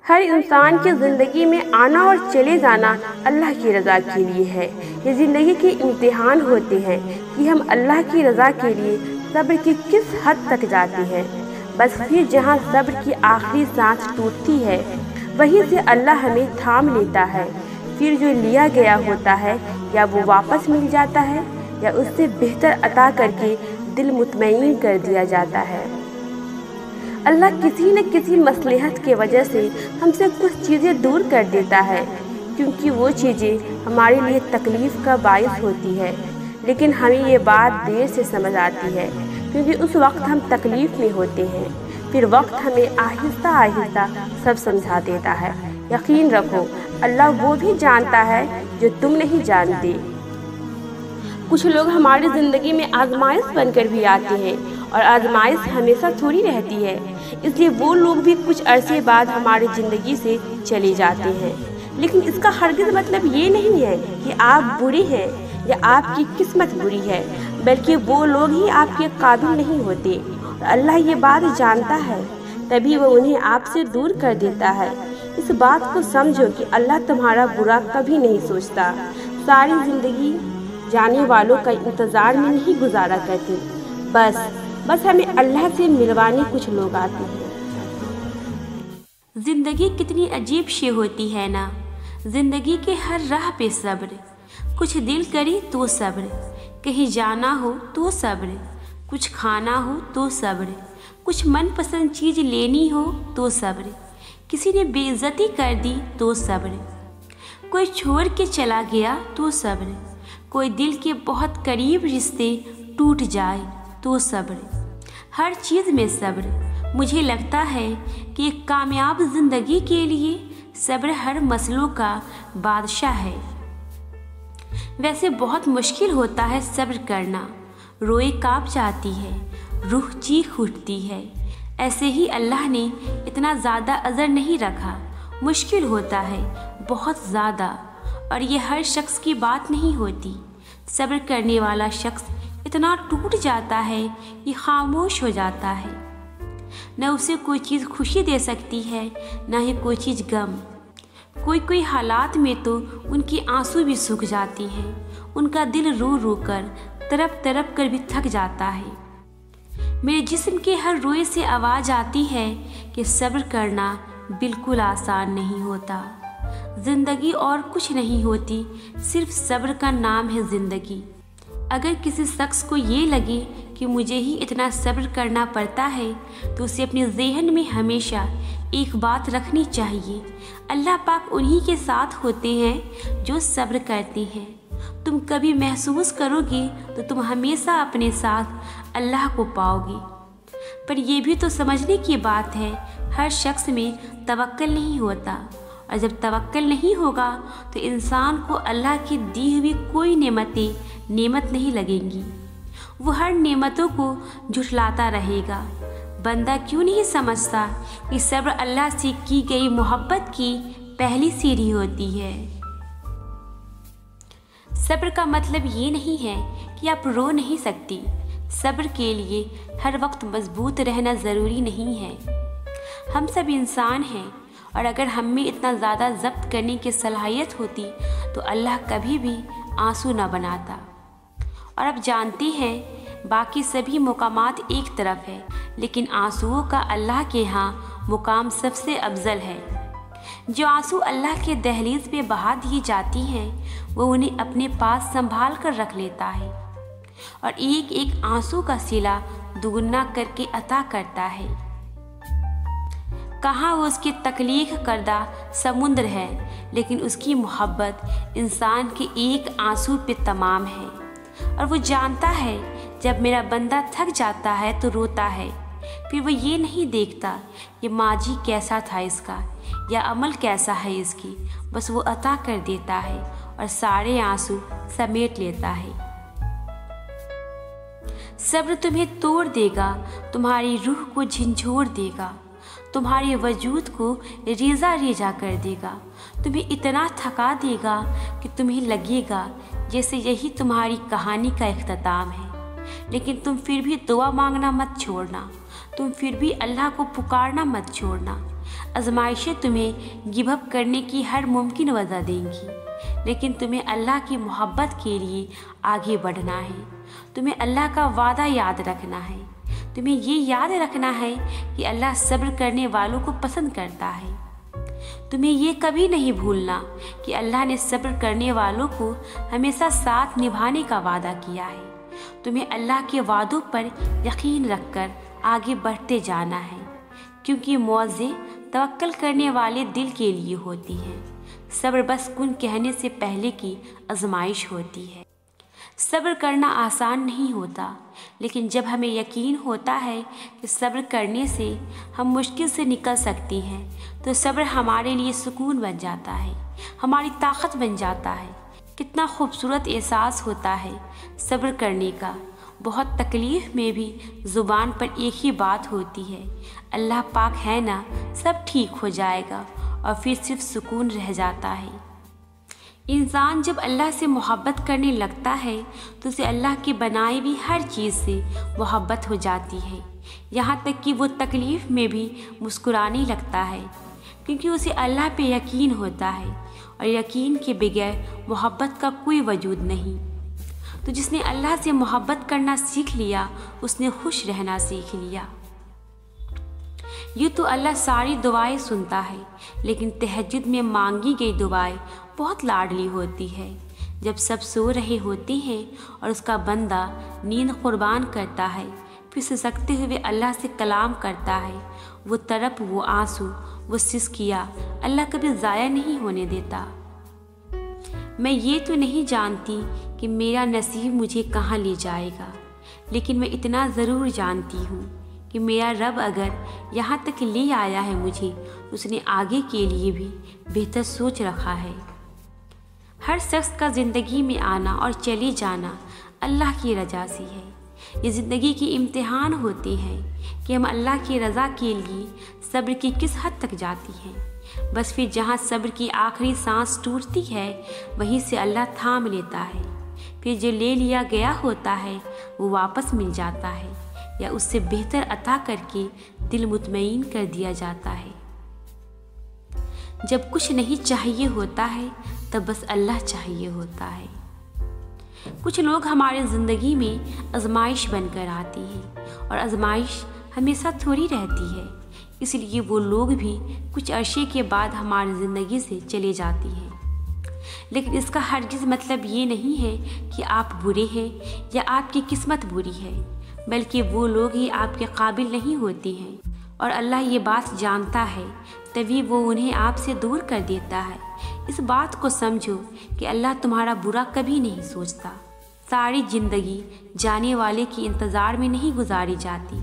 हर इंसान की ज़िंदगी में आना और चले जाना अल्लाह की रज़ा के लिए है। ये ज़िंदगी के इम्तिहान होते हैं कि हम अल्लाह की रज़ा के लिए सब्र की किस हद तक जाते हैं। बस फिर जहाँ सब्र की आखिरी सांस टूटती है वहीं से अल्लाह हमें थाम लेता है। फिर जो लिया गया होता है या वो वापस मिल जाता है या उससे बेहतर अता करके दिल मुतमईन कर दिया जाता है। अल्लाह किसी न किसी मसलहत के वजह से हमसे कुछ चीज़ें दूर कर देता है, क्योंकि वो चीज़ें हमारे लिए तकलीफ़ का बायस होती है। लेकिन हमें ये बात देर से समझ आती है, क्योंकि उस वक्त हम तकलीफ़ में होते हैं। फिर वक्त हमें आहिस्ता आहिस्ता सब समझा देता है। यकीन रखो, अल्लाह वो भी जानता है जो तुम नहीं जानते। कुछ लोग हमारी ज़िंदगी में आजमाइश बनकर भी आते हैं, और आजमाइश हमेशा थोड़ी रहती है, इसलिए वो लोग भी कुछ अरसे बाद हमारी ज़िंदगी से चले जाते हैं। लेकिन इसका हरगिज़ मतलब ये नहीं है कि आप बुरे हैं या आपकी किस्मत बुरी है, बल्कि वो लोग ही आपके काबिल नहीं होते। और अल्लाह ये बात जानता है, तभी वो उन्हें आपसे दूर कर देता है। इस बात को समझो कि अल्लाह तुम्हारा बुरा कभी नहीं सोचता। सारी ज़िंदगी जाने वालों का इंतज़ार में नहीं गुजारा करते, बस हमें अल्लाह से मिलवाने कुछ लोग आते हैं। जिंदगी कितनी अजीब शी होती है ना। जिंदगी के हर राह पे सब्र, कुछ दिल करे तो सब्र, कहीं जाना हो तो सब्र, कुछ खाना हो तो सब्र, कुछ मनपसंद चीज़ लेनी हो तो सब्र, किसी ने बेइज्जती कर दी तो सब्र, कोई छोड़ के चला गया तो सब्र, कोई दिल के बहुत करीब रिश्ते टूट जाए तो सब्र। हर चीज़ में सब्र। मुझे लगता है कि एक कामयाब ज़िंदगी के लिए सब्र हर मसलों का बादशाह है। वैसे बहुत मुश्किल होता है सब्र करना। रोए काँप जाती है, रूह चीख उठती है। ऐसे ही अल्लाह ने इतना ज़्यादा अज़र नहीं रखा। मुश्किल होता है बहुत ज़्यादा, और ये हर शख्स की बात नहीं होती। सब्र करने वाला शख्स इतना टूट जाता है कि खामोश हो जाता है। न उसे कोई चीज़ खुशी दे सकती है, न ही कोई चीज़ गम। कोई हालात में तो उनकी आंसू भी सूख जाती हैं। उनका दिल रो रो कर तड़प कर भी थक जाता है। मेरे जिस्म के हर रोए से आवाज़ आती है कि सब्र करना बिल्कुल आसान नहीं होता। ज़िंदगी और कुछ नहीं होती, सिर्फ सब्र का नाम है ज़िंदगी। अगर किसी शख्स को ये लगे कि मुझे ही इतना सब्र करना पड़ता है, तो उसे अपने ज़हन में हमेशा एक बात रखनी चाहिए, अल्लाह पाक उन्हीं के साथ होते हैं जो सब्र करते हैं। तुम कभी महसूस करोगे तो तुम हमेशा अपने साथ अल्लाह को पाओगे। पर यह भी तो समझने की बात है, हर शख्स में तवक्कल नहीं होता, और जब तवक्कल नहीं होगा तो इंसान को अल्लाह की दी हुई कोई नेमत नहीं लगेंगी। वो हर नेमतों को झुठलाता रहेगा। बंदा क्यों नहीं समझता कि सब्र अल्लाह से की गई मोहब्बत की पहली सीढ़ी होती है। सब्र का मतलब ये नहीं है कि आप रो नहीं सकती। सब्र के लिए हर वक्त मजबूत रहना ज़रूरी नहीं है। हम सब इंसान हैं, और अगर हम में इतना ज़्यादा ज़ब्त करने की सलाहियत होती तो अल्लाह कभी भी आंसू न बनाता। और अब जानते हैं, बाकी सभी मुकामात एक तरफ है, लेकिन आंसुओं का अल्लाह के यहाँ मुकाम सबसे अफजल है। जो आंसू अल्लाह के दहलीज पे बहा दिए जाती हैं, वो उन्हें अपने पास संभाल कर रख लेता है, और एक एक आंसू का सिला दुगुना करके अता करता है। कहाँ वो उसकी तख्लीक करदा समुद्र है, लेकिन उसकी मोहब्बत इंसान के एक आंसू पे तमाम है। और वो जानता है, जब मेरा बंदा थक जाता है तो रोता है। फिर वो ये नहीं देखता कि माजी कैसा था इसका या अमल कैसा है इसकी, बस वो अता कर देता है और सारे आंसू समेट लेता है। सब्र तुम्हें तोड़ देगा, तुम्हारी रूह को झंझोर देगा, तुम्हारे वजूद को रेजा रेजा कर देगा, तुम्हें इतना थका देगा कि तुम्हें लगेगा जैसे यही तुम्हारी कहानी का इख्तिताम है। लेकिन तुम फिर भी दुआ मांगना मत छोड़ना, तुम फिर भी अल्लाह को पुकारना मत छोड़ना। आजमाइशें तुम्हें गिव अप करने की हर मुमकिन वजह देंगी, लेकिन तुम्हें अल्लाह की मोहब्बत के लिए आगे बढ़ना है। तुम्हें अल्लाह का वादा याद रखना है। तुम्हें ये याद रखना है कि अल्लाह सब्र करने वालों को पसंद करता है। तुम्हें ये कभी नहीं भूलना कि अल्लाह ने सब्र करने वालों को हमेशा साथ निभाने का वादा किया है। तुम्हें अल्लाह के वादों पर यकीन रखकर आगे बढ़ते जाना है, क्योंकि मौज़े तवक्कल करने वाले दिल के लिए होती है। सब्र बस कुन कहने से पहले की आजमाइश होती है। सब्र करना आसान नहीं होता, लेकिन जब हमें यकीन होता है कि सब्र करने से हम मुश्किल से निकल सकती हैं, तो सब्र हमारे लिए सुकून बन जाता है, हमारी ताकत बन जाता है। कितना खूबसूरत एहसास होता है सब्र करने का। बहुत तकलीफ़ में भी ज़ुबान पर एक ही बात होती है, अल्लाह पाक है ना, सब ठीक हो जाएगा, और फिर सिर्फ सुकून रह जाता है। इंसान जब अल्लाह से मोहब्बत करने लगता है तो उसे अल्लाह की बनाई हुई हर चीज़ से मोहब्बत हो जाती है, यहाँ तक कि वो तकलीफ़ में भी मुस्कुराने लगता है, क्योंकि उसे अल्लाह पे यकीन होता है, और यकीन के बगैर मोहब्बत का कोई वजूद नहीं। तो जिसने अल्लाह से मोहब्बत करना सीख लिया, उसने खुश रहना सीख लिया। यूँ तो अल्लाह सारी दुआएं सुनता है, लेकिन तहज्जुद में मांगी गई दुआएं बहुत लाडली होती है। जब सब सो रहे होते हैं और उसका बंदा नींद कुर्बान करता है, फिर सिसकते हुए अल्लाह से कलाम करता है, वो तड़प, वो आंसू, वो सिसकिया अल्लाह कभी ज़ाया नहीं होने देता। मैं ये तो नहीं जानती कि मेरा नसीब मुझे कहाँ ले जाएगा, लेकिन मैं इतना ज़रूर जानती हूँ कि मेरा रब अगर यहाँ तक ले आया है मुझे, तो उसने आगे के लिए भी बेहतर सोच रखा है। हर शख्स का ज़िंदगी में आना और चले जाना अल्लाह की रज़ा से है। ये ज़िंदगी के इम्तिहान होते हैं कि हम अल्लाह की रज़ा के लिए सब्र की किस हद तक जाती हैं। बस फिर जहाँ सब्र की आखिरी सांस टूटती है, वहीं से अल्लाह थाम लेता है। फिर जो ले लिया गया होता है वो वापस मिल जाता है, या उससे बेहतर अता करके दिल मुतमईन कर दिया जाता है। जब कुछ नहीं चाहिए होता है, तब बस अल्लाह चाहिए होता है। कुछ लोग हमारे ज़िंदगी में आजमाइश बनकर आती हैं, और आजमाइश हमेशा थोड़ी रहती है, इसलिए वो लोग भी कुछ अरसे के बाद हमारी ज़िंदगी से चले जाती हैं। लेकिन इसका हरगिज़ मतलब ये नहीं है कि आप बुरे हैं या आपकी किस्मत बुरी है, बल्कि वो लोग ही आपके काबिल नहीं होते हैं, और अल्लाह ये बात जानता है, तभी वो उन्हें आपसे दूर कर देता है। इस बात को समझो कि अल्लाह तुम्हारा बुरा कभी नहीं सोचता। सारी ज़िंदगी जाने वाले के इंतज़ार में नहीं गुजारी जाती।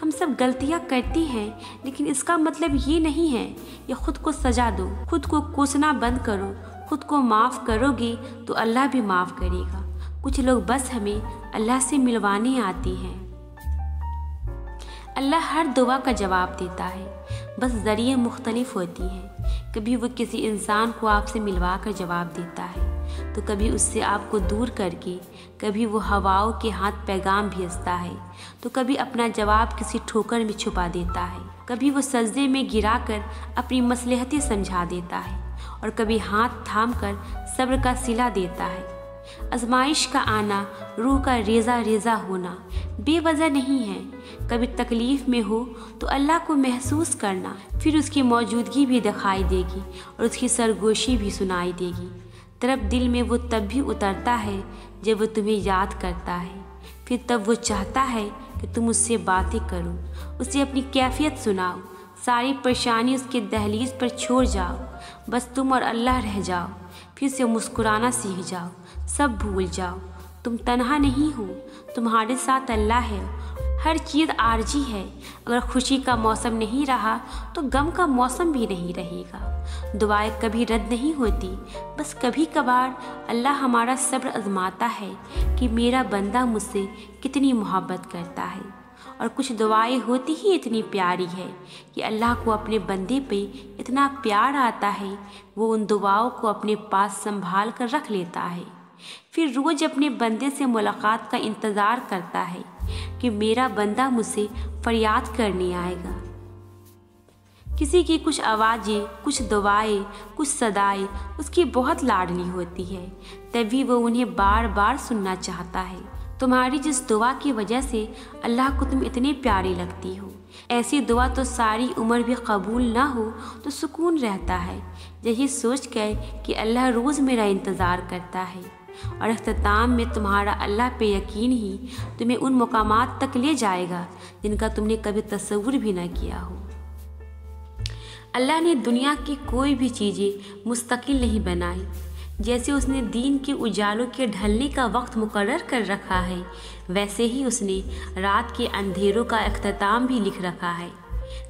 हम सब गलतियाँ करते हैं, लेकिन इसका मतलब ये नहीं है कि खुद को सजा दो। खुद को कोसना बंद करो। खुद को माफ़ करोगे तो अल्लाह भी माफ़ करेगा। कुछ लोग बस हमें अल्लाह से मिलवाने आते हैं। अल्लाह हर दुआ का जवाब देता है, बस ज़रिए मुख्तलिफ होती हैं। कभी वो किसी इंसान को आपसे मिलवा कर जवाब देता है, तो कभी उससे आपको दूर करके, कभी वो हवाओं के हाथ पैगाम भेजता है, तो कभी अपना जवाब किसी ठोकर में छुपा देता है, कभी वो सजदे में गिराकर अपनी मसलहतें समझा देता है, और कभी हाथ थाम कर सब्र का सिला देता है। आजमाइश का आना, रूह का रेज़ा रेज़ा होना बेवजह नहीं है। कभी तकलीफ़ में हो तो अल्लाह को महसूस करना, फिर उसकी मौजूदगी भी दिखाई देगी और उसकी सरगोशी भी सुनाई देगी। तड़प दिल में वो तब भी उतरता है जब वो तुम्हें याद करता है, फिर तब वो चाहता है कि तुम उससे बातें करो, उसे अपनी कैफियत सुनाओ, सारी परेशानी उसके दहलीज पर छोड़ जाओ, बस तुम और अल्लाह रह जाओ, फिर से मुस्कुराना सीख जाओ, सब भूल जाओ। तुम तन्हा नहीं हो, तुम्हारे साथ अल्लाह है। हर चीज़ आर्जी है। अगर खुशी का मौसम नहीं रहा तो गम का मौसम भी नहीं रहेगा। दुआएं कभी रद्द नहीं होती, बस कभी कभार अल्लाह हमारा सब्र आजमाता है कि मेरा बंदा मुझसे कितनी मोहब्बत करता है। और कुछ दुआएं होती ही इतनी प्यारी है कि अल्लाह को अपने बंदे पे इतना प्यार आता है, वो उन दुआओं को अपने पास संभाल कर रख लेता है। फिर रोज़ अपने बंदे से मुलाकात का इंतज़ार करता है कि मेरा बंदा मुझसे फरियाद करने आएगा। किसी की कुछ आवाज़ें, कुछ दुआएं, कुछ सदाएं उसकी बहुत लाडली होती है, तभी वो उन्हें बार बार सुनना चाहता है। तुम्हारी जिस दुआ की वजह से अल्लाह को तुम इतने प्यारी लगती हो, ऐसी दुआ तो सारी उम्र भी कबूल ना हो तो सुकून रहता है, यही सोच कर कि अल्लाह रोज़ मेरा इंतज़ार करता है। और अख्ताम में तुम्हारा अल्लाह पे यकीन ही तुम्हें उन मुकामात तक ले जाएगा जिनका तुमने कभी तस्वुर भी ना किया हो। अल्लाह ने दुनिया की कोई भी चीज़ें मुस्तकिल नहीं बनाई। जैसे उसने दीन के उजालों के ढलने का वक्त मुकर्रर कर रखा है, वैसे ही उसने रात के अंधेरों का अख्ताम भी लिख रखा है।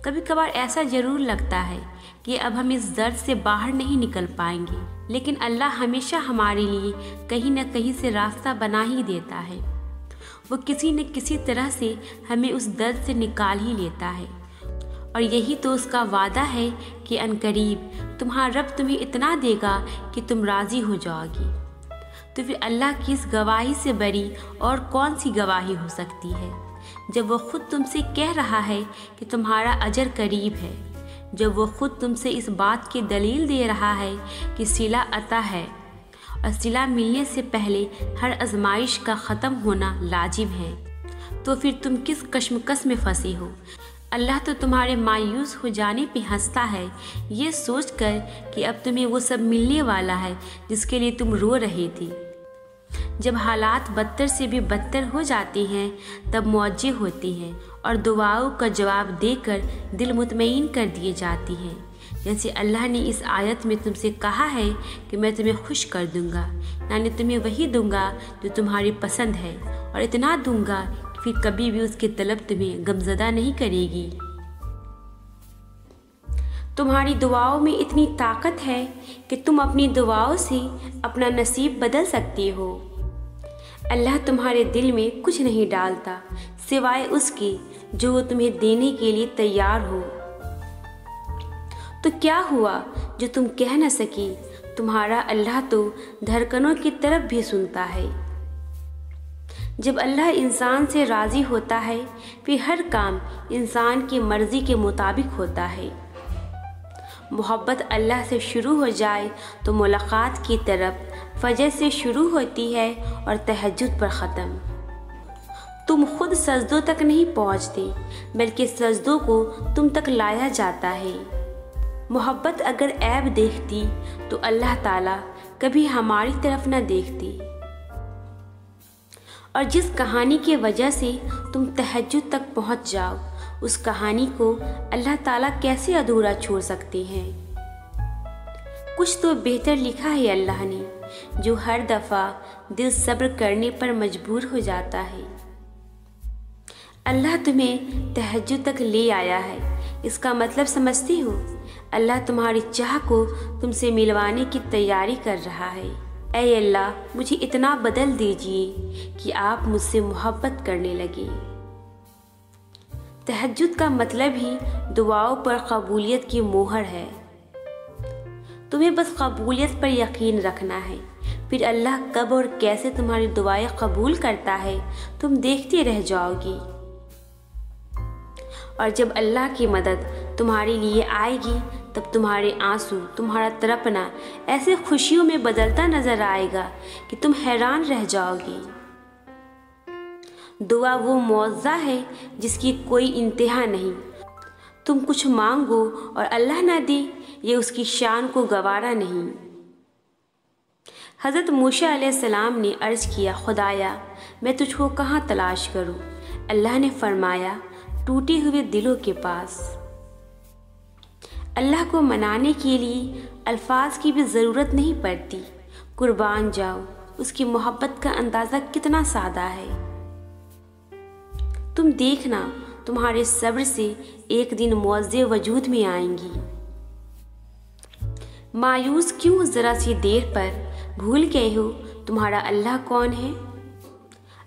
कभी कभार ऐसा ज़रूर लगता है कि अब हम इस दर्द से बाहर नहीं निकल पाएंगे, लेकिन अल्लाह हमेशा हमारे लिए कहीं न कहीं से रास्ता बना ही देता है। वो किसी न किसी तरह से हमें उस दर्द से निकाल ही लेता है, और यही तो उसका वादा है कि अनकरीब तुम्हारा रब तुम्हें इतना देगा कि तुम राज़ी हो जाओगी। तो फिर अल्लाह की इस गवाही से बड़ी और कौन सी गवाही हो सकती है, जब वो खुद तुमसे कह रहा है कि तुम्हारा अजर करीब है, जब वो खुद तुमसे इस बात की दलील दे रहा है कि सिला अता है और सिला मिलने से पहले हर आजमाइश का ख़त्म होना लाजिम है। तो फिर तुम किस कश्मकश में फंसे हो। अल्लाह तो तुम्हारे मायूस हो जाने पे हंसता है, ये सोचकर कि अब तुम्हें वो सब मिलने वाला है जिसके लिए तुम रो रहे थे। जब हालात बदतर से भी बदतर हो जाते हैं तब मौजे होती हैं और दुआओं का जवाब देकर दिल मुतमईन कर दिए जाती हैं। जैसे अल्लाह ने इस आयत में तुमसे कहा है कि मैं तुम्हें खुश कर दूंगा, यानी तुम्हें वही दूंगा जो तुम्हारी पसंद है, और इतना दूंगा कि फिर कभी भी उसकी तलब तुम्हें गमज़दा नहीं करेगी। तुम्हारी दुआओं में इतनी ताकत है कि तुम अपनी दुआओं से अपना नसीब बदल सकती हो। अल्लाह तुम्हारे दिल में कुछ नहीं डालता सिवाय उसके जो वो तुम्हें देने के लिए तैयार हो। तो क्या हुआ जो तुम कह न सकी, तुम्हारा अल्लाह तो धड़कनों की तरफ भी सुनता है। जब अल्लाह इंसान से राज़ी होता है फिर हर काम इंसान की मर्ज़ी के मुताबिक होता है। मोहब्बत अल्लाह से शुरू हो जाए तो मुलाकात की तरफ फजर से शुरू होती है और तहज्जुद पर ख़त्म। तुम खुद सजदों तक नहीं पहुँचते बल्कि सजदों को तुम तक लाया जाता है। मोहब्बत अगर ऐब देखती तो अल्लाह ताला कभी हमारी तरफ न देखती, और जिस कहानी की वजह से तुम तहज्जुद तक पहुँच जाओ उस कहानी को अल्लाह ताला कैसे अधूरा छोड़ सकते हैं। कुछ तो बेहतर लिखा है अल्लाह ने, जो हर दफ़ा दिल सब्र करने पर मजबूर हो जाता है। अल्लाह तुम्हें तहज्जुद तक ले आया है, इसका मतलब समझती हो? अल्लाह तुम्हारी चाह को तुमसे मिलवाने की तैयारी कर रहा है। ऐ अल्लाह, मुझे इतना बदल दीजिए कि आप मुझसे मोहब्बत करने लगे। तहज्जुद का मतलब ही दुआओं पर कबूलियत की मोहर है। तुम्हें बस कबूलियत पर यकीन रखना है, फिर अल्लाह कब और कैसे तुम्हारी दुआएं कबूल करता है तुम देखते रह जाओगी। और जब अल्लाह की मदद तुम्हारे लिए आएगी तब तुम्हारे आंसू, तुम्हारा तड़पना ऐसे खुशियों में बदलता नजर आएगा कि तुम हैरान रह जाओगी। दुआ वो मौज़ा है जिसकी कोई इंतहा नहीं। तुम कुछ मांगो और अल्लाह ना दे, ये उसकी शान को गवारा नहीं। हज़रत मूसा अलैहिस्सलाम ने अर्ज़ किया, खुदाया मैं तुझको कहाँ तलाश करूँ? अल्लाह ने फरमाया, टूटे हुए दिलों के पास। अल्लाह को मनाने के लिए अल्फाज की भी ज़रूरत नहीं पड़ती। कुर्बान जाओ, उसकी मोहब्बत का अंदाज़ा कितना सादा है। तुम देखना, तुम्हारे सब्र से एक दिन मुअज़्ज़े वजूद में आएंगी। मायूस क्यों ज़रा सी देर पर भूल गए हो तुम्हारा अल्लाह कौन है?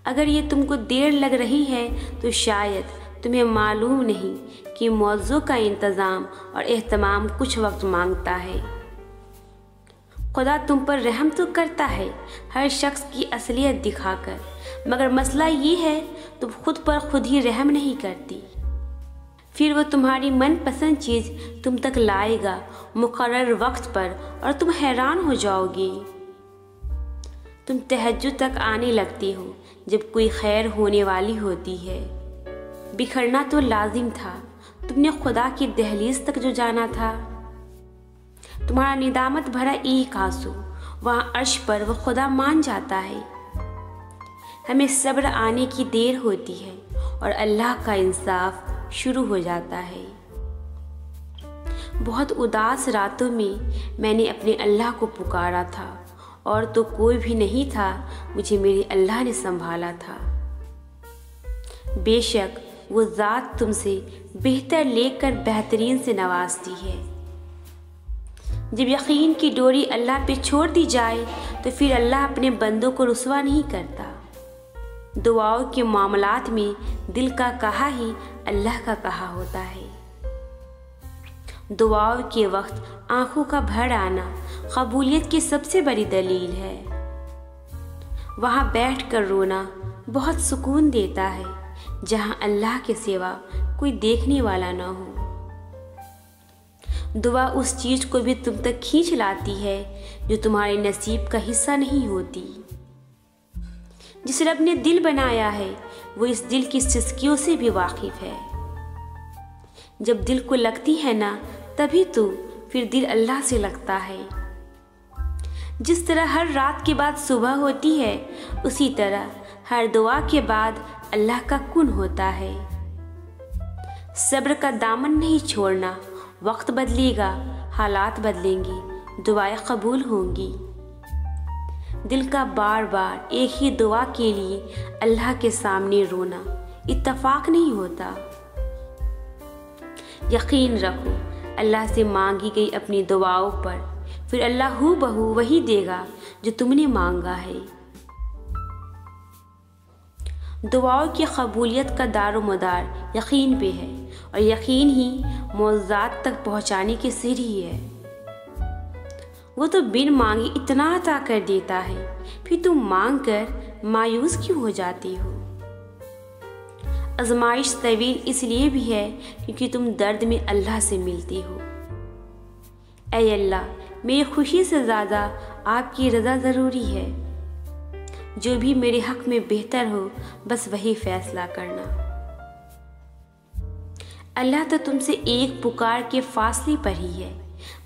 अगर ये तुमको देर लग रही है तो शायद तुम्हें मालूम नहीं कि मौज़ों का इंतज़ाम और एहतमाम कुछ वक्त मांगता है। खुदा तुम पर रहम तो करता है हर शख्स की असलियत दिखाकर, मगर मसला ये है तुम खुद पर खुद ही रहम नहीं करती। फिर वो तुम्हारी मनपसंद चीज़ तुम तक लाएगा मुकर्रर वक्त पर और तुम हैरान हो जाओगे। तुम तहज्जुद तक आने लगती हो जब कोई खैर होने वाली होती है। बिखरना तो लाजिम था, तुमने खुदा की दहलीज तक जो जाना था। तुम्हारा निदामत भरा एक आंसू वहाँ अर्श पर वो खुदा मान जाता है। हमें सब्र आने की देर होती है और अल्लाह का इंसाफ शुरू हो जाता है। बहुत उदास रातों में मैंने अपने अल्लाह को पुकारा था और तो कोई भी नहीं था, मुझे मेरे अल्लाह ने संभाला था। बेशक वो ज़ात तुमसे बेहतर लेकर बेहतरीन से नवाजती है। जब यकीन की डोरी अल्लाह पे छोड़ दी जाए तो फिर अल्लाह अपने बंदों को रुसवा नहीं करता। दुआओं के मामलात में दिल का कहा ही अल्लाह का कहा होता है। दुआओं के वक्त आंखों का भर आना कबूलियत की सबसे बड़ी दलील है। वहाँ बैठकर रोना बहुत सुकून देता है, जहाँ अल्लाह के सिवा कोई देखने वाला न हो। दुआ उस चीज़ को भी तुम तक खींच लाती है जो तुम्हारे नसीब का हिस्सा नहीं होती। जिस रब ने दिल बनाया है वो इस दिल की सिसकियों से भी वाकिफ है। जब दिल को लगती है ना, तभी तो फिर दिल अल्लाह से लगता है। जिस तरह हर रात के बाद सुबह होती है, उसी तरह हर दुआ के बाद अल्लाह का कुन होता है। सब्र का दामन नहीं छोड़ना, वक्त बदलेगा, हालात बदलेंगे, दुआएं कबूल होंगी। दिल का बार बार एक ही दुआ के लिए अल्लाह के सामने रोना इत्तफाक नहीं होता। यकीन रखो, अल्लाह से मांगी गई अपनी दुआओं पर फिर अल्लाह हू बहू वही देगा जो तुमने मांगा है। दुआओं की कबूलियत का दारोमदार यकीन पे है और यकीन ही मौज़ात तक पहुँचाने की सीढ़ी है। वो तो बिन मांगे इतना अता कर देता है, फिर तुम मांग कर मायूस क्यों हो जाती हो। आजमाइश तवील इसलिए भी है क्योंकि तुम दर्द में अल्लाह से मिलती हो। ऐ अल्लाह, मेरी खुशी से ज़्यादा आपकी रज़ा ज़रूरी है। जो भी मेरे हक़ में बेहतर हो बस वही फैसला करना। अल्लाह तो तुमसे एक पुकार के फासले पर ही है,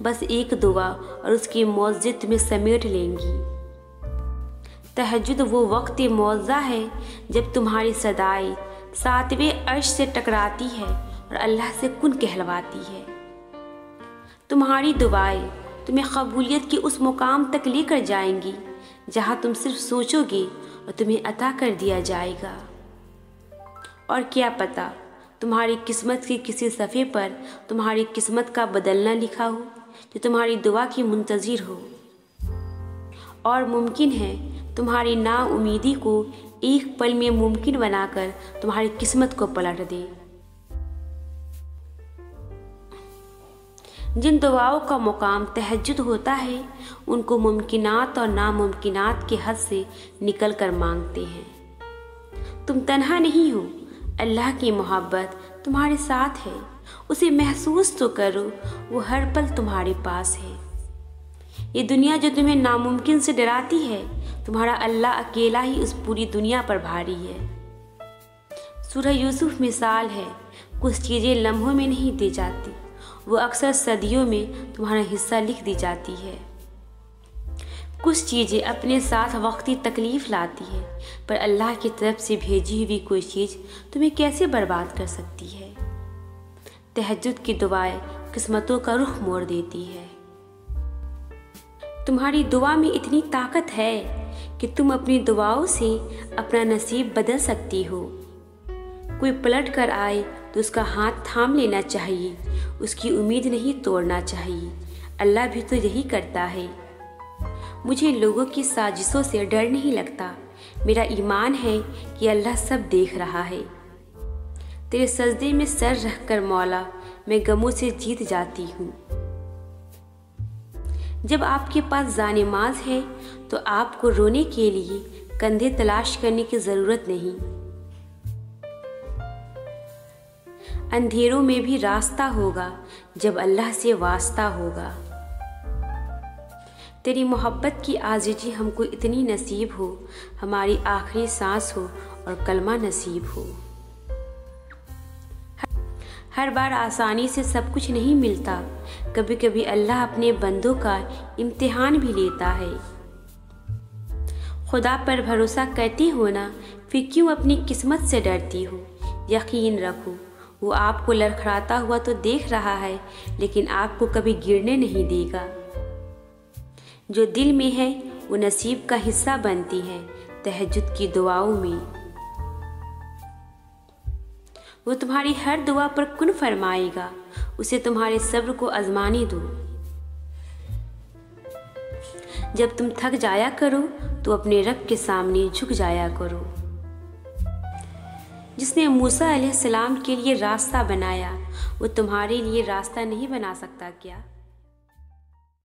बस एक दुआ और उसकी मौज़िद तुम्हें समेट लेंगी। तहज्जुद वो वक्त मौज़ा है जब तुम्हारी सदाई सातवें अर्श से टकराती है और अल्लाह से कुन कहलवाती है। तुम्हारी दुआएं तुम्हें कबूलियत की उस मुकाम तक लेकर जाएंगी जहाँ तुम सिर्फ सोचोगे और तुम्हें अता कर दिया जाएगा। और क्या पता तुम्हारी किस्मत के किसी सफ़े पर तुम्हारी किस्मत का बदलना लिखा हो जो तुम्हारी दुआ की मुंतज़िर हो। और मुमकिन है तुम्हारी नाउमीदी को एक पल में मुमकिन बनाकर तुम्हारी किस्मत को पलट दे। जिन दुआओं का मुकाम तहज्जुद होता है, उनको मुमकिनात और नामुमकिनात के हद से निकल कर मांगते हैं। तुम तन्हा नहीं हो, अल्लाह की मोहब्बत तुम्हारे साथ है। उसे महसूस तो करो, वो हर पल तुम्हारे पास है। ये दुनिया जो तुम्हें नामुमकिन से डराती है, तुम्हारा अल्लाह अकेला ही उस पूरी दुनिया पर भारी है। सूरह यूसुफ मिसाल है, कुछ चीज़ें लम्हों में नहीं दी जाती, वो अक्सर सदियों में तुम्हारा हिस्सा लिख दी जाती है। कुछ चीज़ें अपने साथ वक्ती तकलीफ़ लाती है, पर अल्लाह की तरफ से भेजी हुई कोई चीज़ तुम्हें कैसे बर्बाद कर सकती है। तहज्जुद की दुआएं किस्मतों का रुख मोड़ देती है। तुम्हारी दुआ में इतनी ताकत है कि तुम अपनी दुआओं से अपना नसीब बदल सकती हो। कोई पलट कर आए तो उसका हाथ थाम लेना चाहिए, उसकी उम्मीद नहीं तोड़ना चाहिए। अल्लाह भी तो यही करता है। मुझे लोगों की साजिशों से डर नहीं लगता। मेरा ईमान है कि अल्लाह सब देख रहा है। तेरे सजदे में सर रखकर मौला मैं गमों से जीत जाती हूँ। जब आपके पास जानेमाज है तो आपको रोने के लिए कंधे तलाश करने की ज़रूरत नहीं। अंधेरों में भी रास्ता होगा जब अल्लाह से वास्ता होगा। तेरी मोहब्बत की आजिज़ी हमको इतनी नसीब हो, हमारी आखिरी सांस हो और कलमा नसीब हो। हर बार आसानी से सब कुछ नहीं मिलता, कभी कभी अल्लाह अपने बंदों का इम्तिहान भी लेता है। खुदा पर भरोसा करती हो ना, फिर क्यों अपनी किस्मत से डरती हो? यकीन रखो, वो आपको लड़खड़ाता हुआ तो देख रहा है, लेकिन आपको कभी गिरने नहीं देगा। जो दिल में है वो नसीब का हिस्सा बनती है तहज्जुद की दुआओं में। वो तुम्हारी हर दुआ पर कुन फरमाएगा, उसे तुम्हारे सब्र को आजमाने दो। जब तुम थक जाया करो तो अपने रब के सामने झुक जाया करो। जिसने मूसा अलैहिस्सलाम के लिए रास्ता बनाया, वो तुम्हारे लिए रास्ता नहीं बना सकता क्या?